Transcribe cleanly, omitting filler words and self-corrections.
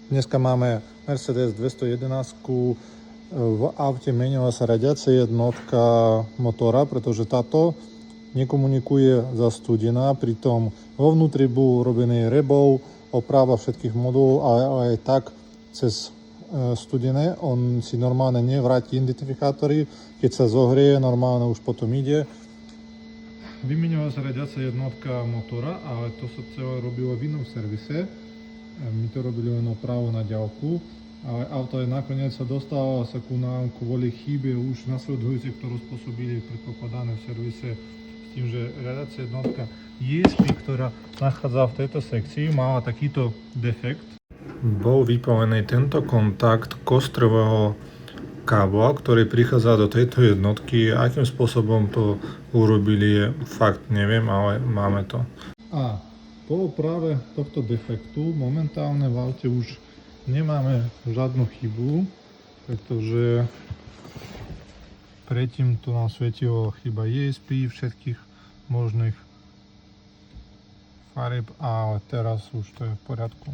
Dneska máme Mercedes 211. V aute menila sa radiacia jednotka motora, pretože táto nekomunikuje zastudená, pritom vo vnútri bol robený rebov, oprava všetkých modulov, ale aj tak cez studené on si normálne nevráti identifikátory, keď sa zohrie, normálne už potom ide. Vymenila sa radiacia jednotka motora, ale to sa celé robilo v inom servise. My to robili len opravu na diaľku, ale auto je nakoniec sa dostalo sa ku nám kvôli chybe už nasledujúcej, ktorú spôsobili predpokladané v servise, s tým, že radiacia jednotka ESP, ktorá nachádza v tejto sekcii, mala takýto defekt. Bol vypálený tento kontakt kostrového kábla, ktorý prichádza do tejto jednotky. Akým spôsobom to urobili, fakt neviem, ale máme to. A po oprave tohto defektu momentálne v aute už nemáme žiadnu chybu, pretože predtým tu nám svietilo chyba ESP všetkých možných farieb, ale teraz už to je v poriadku.